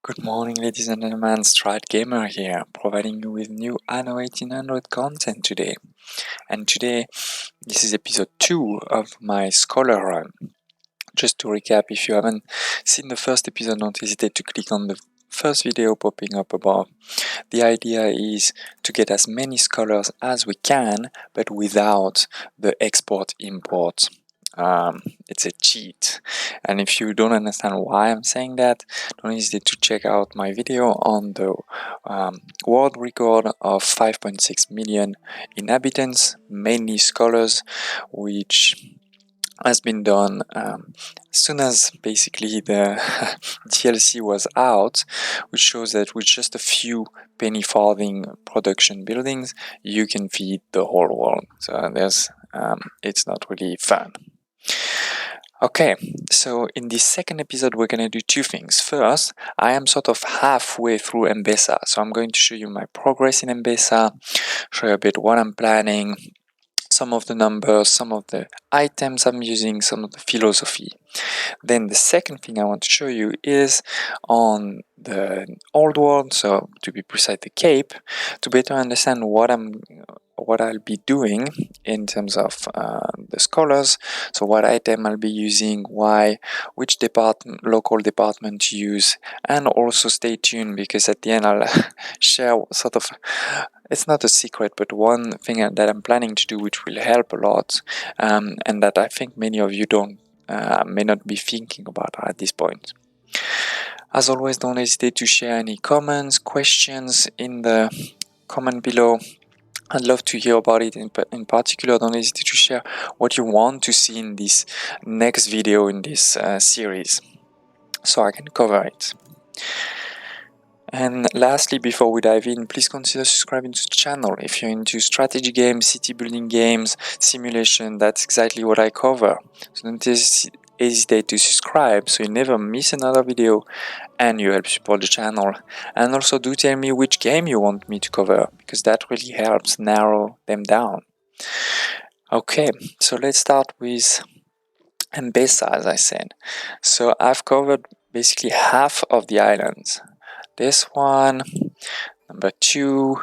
Good morning, ladies and gentlemen, StratGamer here, providing you with new Anno 1800 content today. And today, this is episode 2 of my Scholar run. Just to recap, if you haven't seen the first episode, don't hesitate to click on the first video popping up above. The idea is to get as many scholars as we can, but without the export-import. It's a cheat, and if you don't understand why I'm saying that, don't hesitate to check out my video on the world record of 5.6 million inhabitants, mainly scholars, which has been done as soon as basically the DLC was out, which shows that with just a few penny farthing production buildings you can feed the whole world. So it's not really fun. Okay, so in this second episode we're gonna do two things. First, I am sort of halfway through Enbesa, so I'm going to show you my progress in Enbesa, show you a bit what I'm planning, some of the numbers, some of the items I'm using, some of the philosophy. Then the second thing I want to show you is on the old world, so to be precise the Cape, to better understand what I'll be doing in terms of the scholars. So what item I'll be using, why, which local department to use, and also stay tuned because at the end I'll share sort of, it's not a secret, but one thing that I'm planning to do which will help a lot, and that I think many of you may not be thinking about at this point. As always, don't hesitate to share any comments, questions in the comment below. I'd love to hear about it. In particular, don't hesitate to share what you want to see in this next video in this series, so I can cover it. And lastly, before we dive in, please consider subscribing to the channel. If you're into strategy games, city building games, simulation, that's exactly what I cover. So don't hesitate to subscribe so you never miss another video and you help support the channel. And also do tell me which game you want me to cover, because that really helps narrow them down. Okay, so let's start with Enbesa, as I said. So I've covered basically half of the islands. This one, number 2,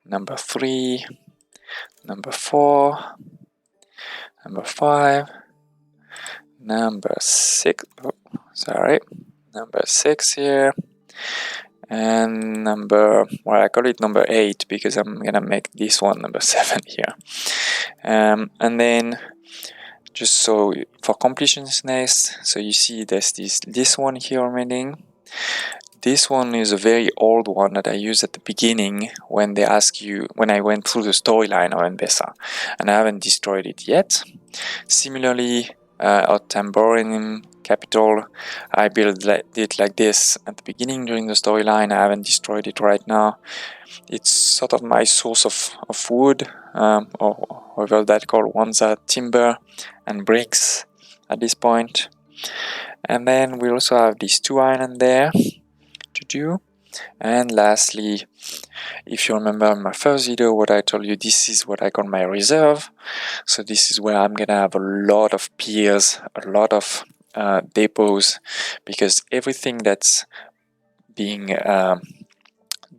number 3, number 4, number 5, number 6, number 6 here, and I call it number 8 because I'm gonna make this one number 7 here. And then just so for completionist, so you see there's this one here remaining. This one is a very old one that I used at the beginning when I went through the storyline of Enbesa, and I haven't destroyed it yet. Similarly, at Tamborin capital, I built it like this at the beginning during the storyline. I haven't destroyed it right now. It's sort of my source of wood, or however that called, ones are timber and bricks at this point. And then we also have these 2 islands there to do. And lastly, if you remember in my first video what I told you, this is what I call my reserve. So this is where I'm gonna have a lot of piers, a lot of depots, because everything that's being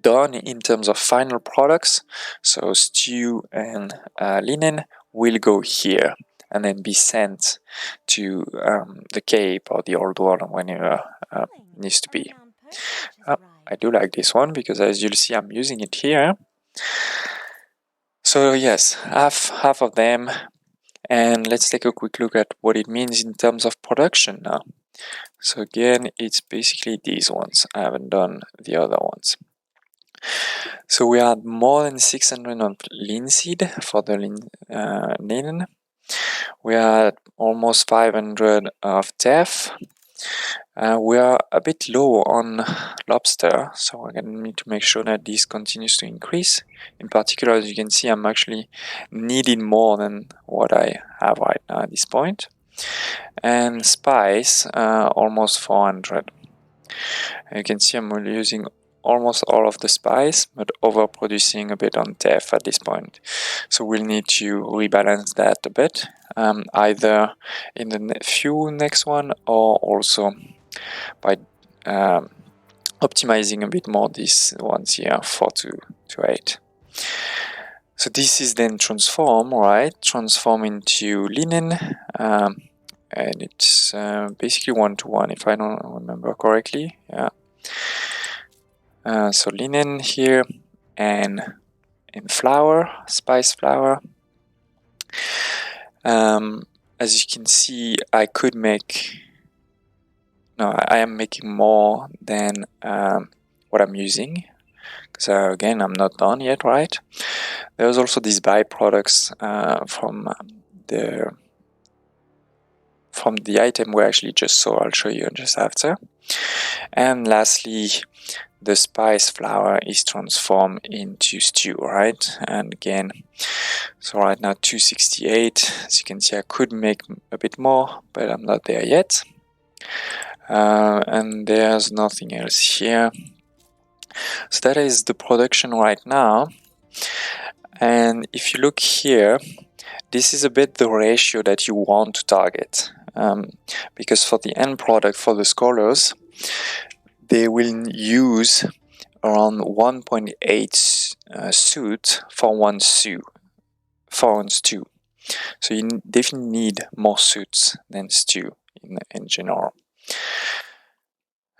done in terms of final products, so stew and linen, will go here and then be sent to the Cape or the old world whenever needs to be. I do like this one because, as you'll see, I'm using it here. So yes, half of them, and let's take a quick look at what it means in terms of production now. So again, it's basically these ones. I haven't done the other ones. So we had more than 600 on linseed for the linen. We had almost 500 of teff. We are a bit low on lobster, so we're going to need to make sure that this continues to increase. In particular, as you can see, I'm actually needing more than what I have right now at this point. And spice, almost 400. You can see I'm using almost all of the spice, but overproducing a bit on teff at this point. So we'll need to rebalance that a bit, either in the few next one or also by optimizing a bit more these ones here, 4 to 8. So this is then transform, right? Transform into linen, and it's basically 1-to-1 if I don't remember correctly. Yeah. So linen here, and in flour, spice flour. As you can see, I could make. No, I am making more than what I'm using, because again, I'm not done yet, right? There's also these byproducts from the item we actually just saw. I'll show you just after. And lastly, the spice flour is transformed into stew, right? And again, so right now 268. As you can see, I could make a bit more, but I'm not there yet. And there's nothing else here. So that is the production right now. And if you look here, this is a bit the ratio that you want to target, because for the end product, for the scholars, they will use around 1.8 suit for one stew. So you definitely need more suits than stew in general.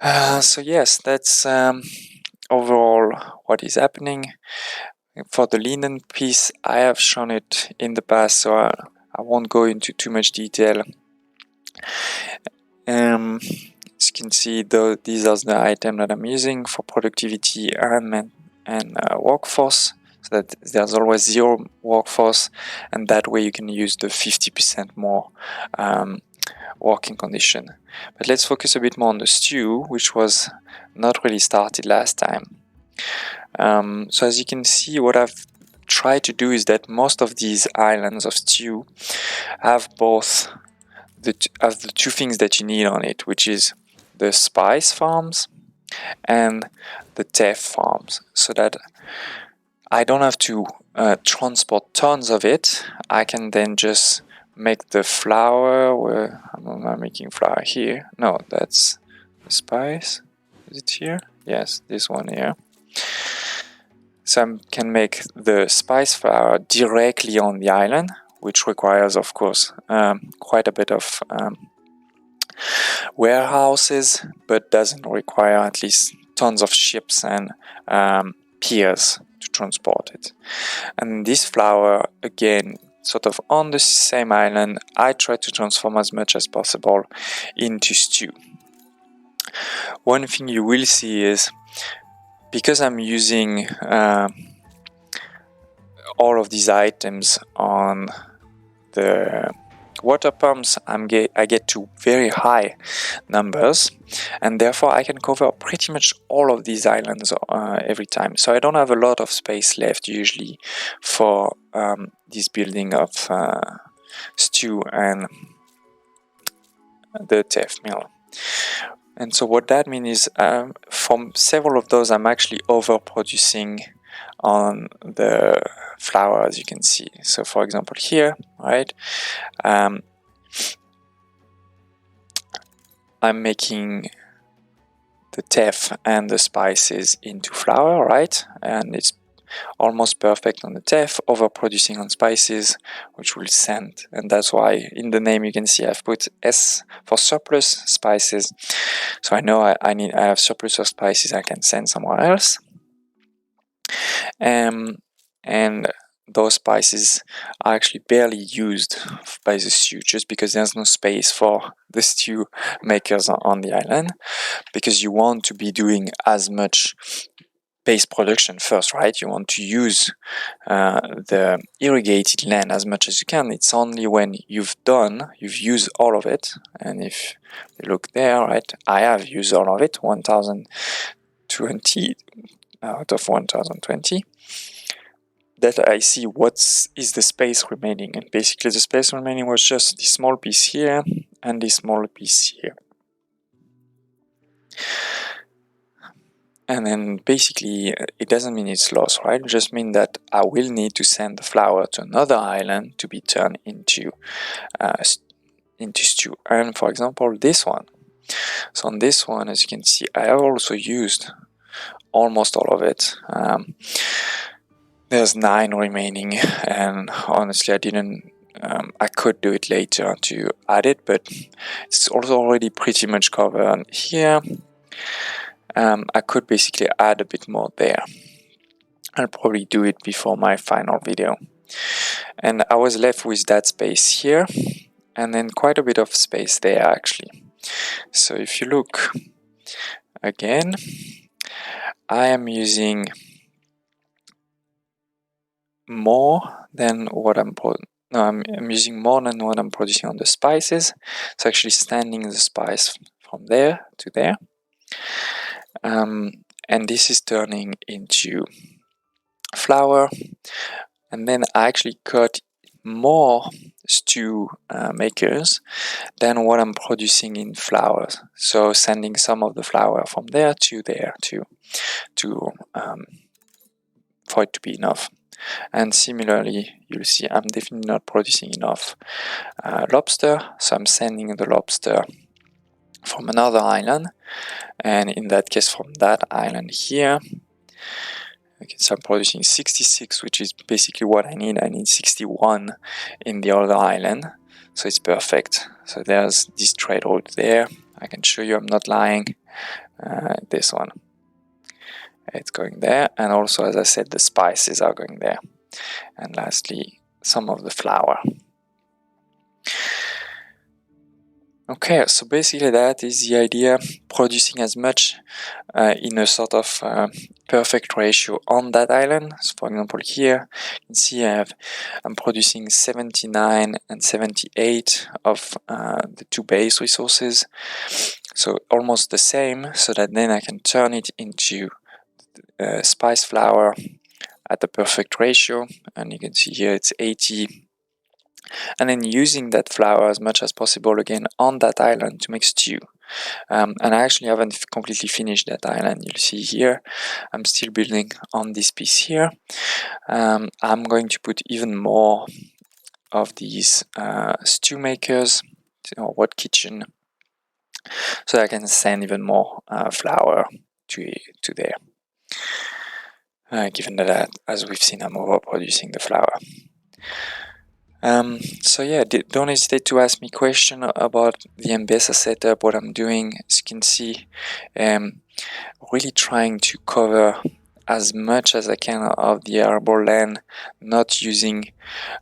So yes, that's overall what is happening. For the linen piece, I have shown it in the past, so I won't go into too much detail. As you can see, these are the items that I'm using for productivity and workforce, so that there's always 0 workforce, and that way you can use the 50% more working condition. But let's focus a bit more on the stew, which was not really started last time. So as you can see, what I've tried to do is that most of these islands of stew have both the two things that you need on it, which is the spice farms and the teff farms, so that I don't have to transport tons of it. I can then just make the flour. Where am I making flour here? No, that's the spice. Is it here? Yes, this one here. So I can make the spice flour directly on the island, which requires, of course, quite a bit of warehouses, but doesn't require at least tons of ships and piers to transport it. And this flour, again, sort of on the same island, I try to transform as much as possible into stew. One thing you will see is, because I'm using all of these items on the water pumps, I get to very high numbers, and therefore I can cover pretty much all of these islands every time. So I don't have a lot of space left usually for this building of stew and the teff mill. And so what that means is, from several of those, I'm actually overproducing on the flour, as you can see. So for example here, right, I'm making the teff and the spices into flour, right, and it's almost perfect on the teff, overproducing on spices, which will send, and that's why in the name you can see I've put S for surplus spices. So I know I have surplus of spices I can send somewhere else. And those spices are actually barely used by the stew, just because there's no space for the stew makers on the island, because you want to be doing as much base production first, right? You want to use the irrigated land as much as you can. It's only when you've used all of it, and if you look there, right, I have used all of it, 1020 out of 1020, that I see what is the space remaining. And basically the space remaining was just this small piece here and this small piece here. And then basically it doesn't mean it's lost, right? It just means that I will need to send the flour to another island to be turned into stew. And for example, this one. So on this one, as you can see, I have also used almost all of it. There's 9 remaining, and honestly I could do it later to add it, but it's also already pretty much covered here. I could basically add a bit more there. I'll probably do it before my final video. And I was left with that space here, and then quite a bit of space there actually. So if you look again, I am using more than what I'm using more than what I'm producing on the spices. So actually standing the spice from there to there. And this is turning into flour. And then I actually cut more stew makers than what I'm producing in flour. So sending some of the flour from there to there for it to be enough. And similarly, you'll see I'm definitely not producing enough lobster, so I'm sending the lobster from another island, and in that case from that island here. Okay, so I'm producing 66, which is basically what I need. I need 61 in the other island, so it's perfect. So there's this trade route there. I can show you I'm not lying. This one. It's going there, and also, as I said, the spices are going there. And lastly, some of the flour. Okay, so basically that is the idea, producing as much in a sort of perfect ratio on that island. So for example here, you can see I'm producing 79 and 78 of the 2 base resources. So almost the same, so that then I can turn it into spice flour at the perfect ratio. And you can see here it's 80. And then using that flour as much as possible again on that island to make stew. And I actually haven't completely finished that island. You'll see here I'm still building on this piece here. I'm going to put even more of these stew makers or wet kitchen, so I can send even more flour to there. Given that, as we've seen, I'm overproducing the flour. So yeah, don't hesitate to ask me questions about the Enbesa setup, what I'm doing. As you can see, really trying to cover as much as I can of the arable land, not using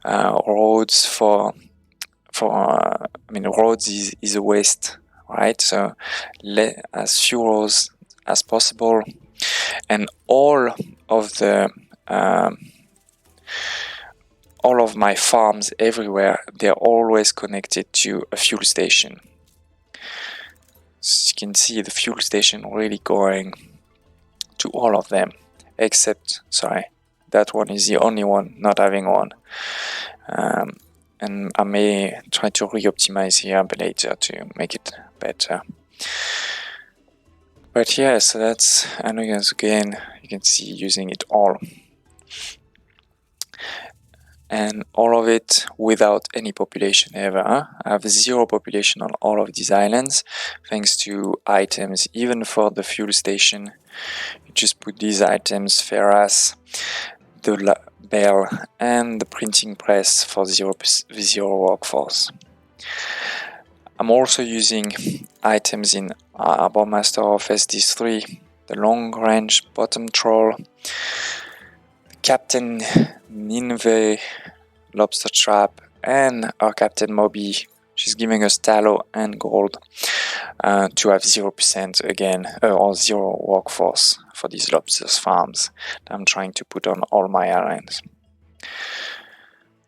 roads for roads is a waste, right? So as few roads as possible, and all of my farms everywhere, they're always connected to a fuel station. So you can see the fuel station really going to all of them, except, sorry, that one is the only one not having one. And I may try to re-optimize here later to make it better. But yeah, so that's Anno again, you can see using it all. And all of it without any population ever. I have 0 population on all of these islands, thanks to items. Even for the fuel station, you just put these items, ferrous, the bell, and the printing press for 0 workforce. I'm also using items in Arbor Master Office, these 3, the long range bottom troll, Captain Nineveh lobster trap, and our Captain Moby. She's giving us tallow and gold to have 0% again, or 0 workforce for these lobsters farms that I'm trying to put on all my islands.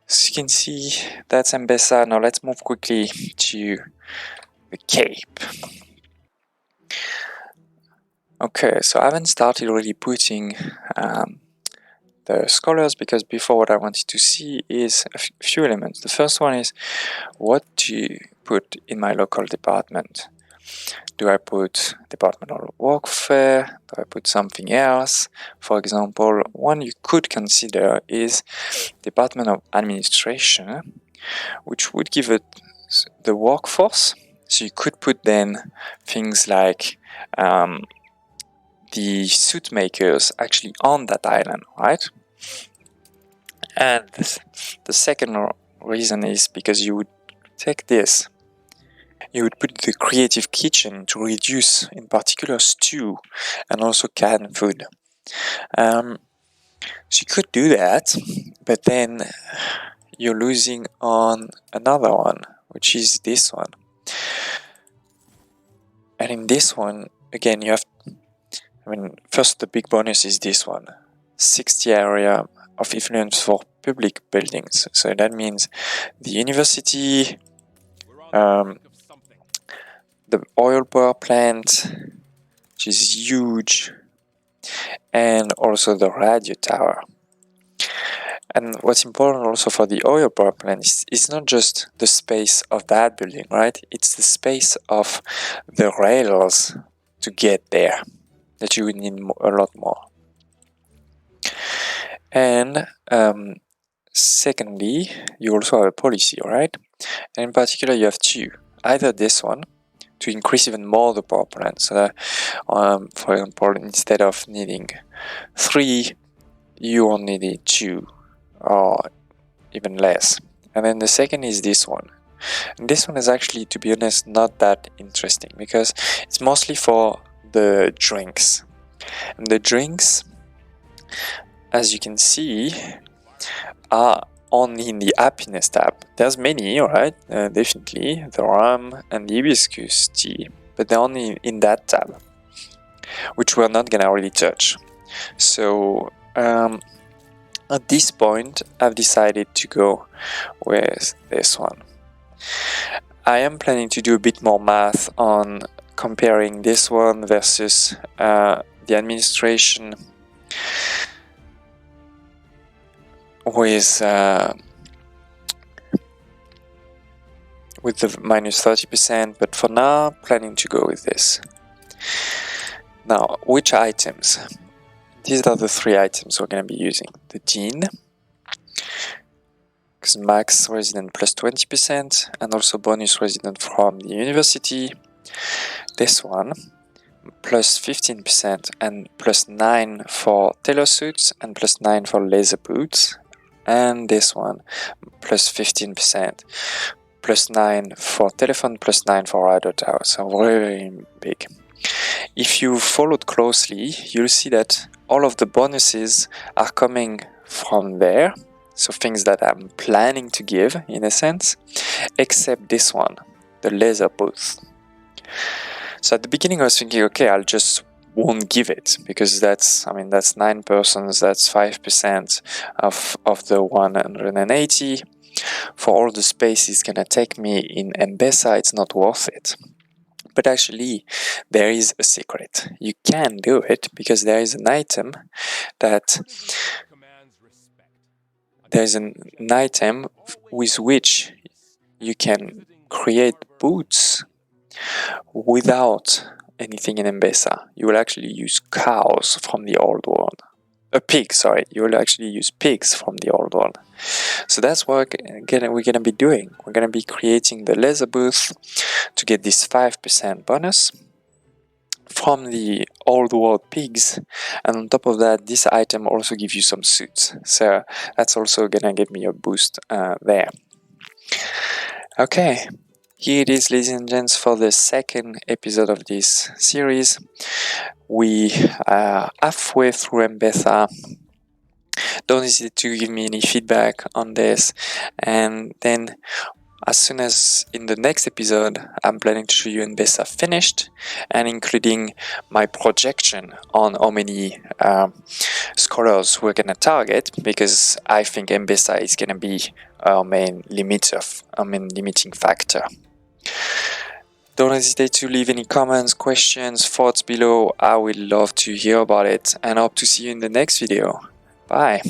So you can see that's Enbesa. Now let's move quickly to the Cape. Okay, so I haven't started really putting the scholars, because before what I wanted to see is a few elements. The first one is what to put in my local department. Do I put departmental warfare? Do I put something else? For example, one you could consider is Department of Administration, which would give it the workforce. So you could put then things like the suit makers actually on that island, right? And the second reason is because you would take this, you would put the creative kitchen to reduce, in particular, stew and also canned food. So you could do that, but then you're losing on another one, which is this one. And in this one, again, you have, first the big bonus is this one, 60 area of influence for public buildings. So that means the university, the oil power plant, which is huge, and also the radio tower. And what's important also for the oil power plant is it's not just the space of that building, right? It's the space of the rails to get there that you would need a lot more. And secondly, you also have a policy, right? And in particular, you have two. Either this one, to increase even more the power plant. So that, for example, instead of needing 3, you only need 2 or even less. And then the second is this one. And this one is actually, to be honest, not that interesting because it's mostly for the drinks. And the drinks, as you can see, are only in the happiness tab. There's many, right? Definitely the rum and the hibiscus tea, but they're only in that tab, which we're not gonna really touch. So at this point, I've decided to go with this one. I am planning to do a bit more math on comparing this one versus the administration with the minus 30%, but for now, planning to go with this. Now, which items? These are the 3 items we're going to be using. The dean, because max resident plus 20%, and also bonus resident from the university. This one, plus 15%, and plus 9 for tailor suits, and plus 9 for laser boots. And this one, plus 15%, plus 9 for telephone, plus 9 for radio tower. So very big. If you followed closely, you'll see that all of the bonuses are coming from there. So things that I'm planning to give, in a sense, except this one, the laser booth. So at the beginning I was thinking, okay, I'll just won't give it, because that's 9 persons, that's 5% of the 180. For all the space it's gonna take me in Enbesa, it's not worth it. But actually, there is a secret. You can do it because there is an item with which you can create boots without anything in Enbesa. You will actually use cows from the old world. You will actually use pigs from the old world. So that's what we're gonna be doing. We're gonna be creating the laser booth to get this 5% bonus from the old world pigs, and on top of that, this item also gives you some suits. So that's also gonna give me a boost there. Okay, here it is, ladies and gents, for the second episode of this series. We are halfway through Enbesa. Don't hesitate to give me any feedback on this, and then as soon as in the next episode, I'm planning to show you Enbesa finished, and including my projection on how many scholars we're gonna target, because I think Enbesa is gonna be our main limiting factor. Don't hesitate to leave any comments, questions, thoughts below. I would love to hear about it, and hope to see you in the next video. Bye.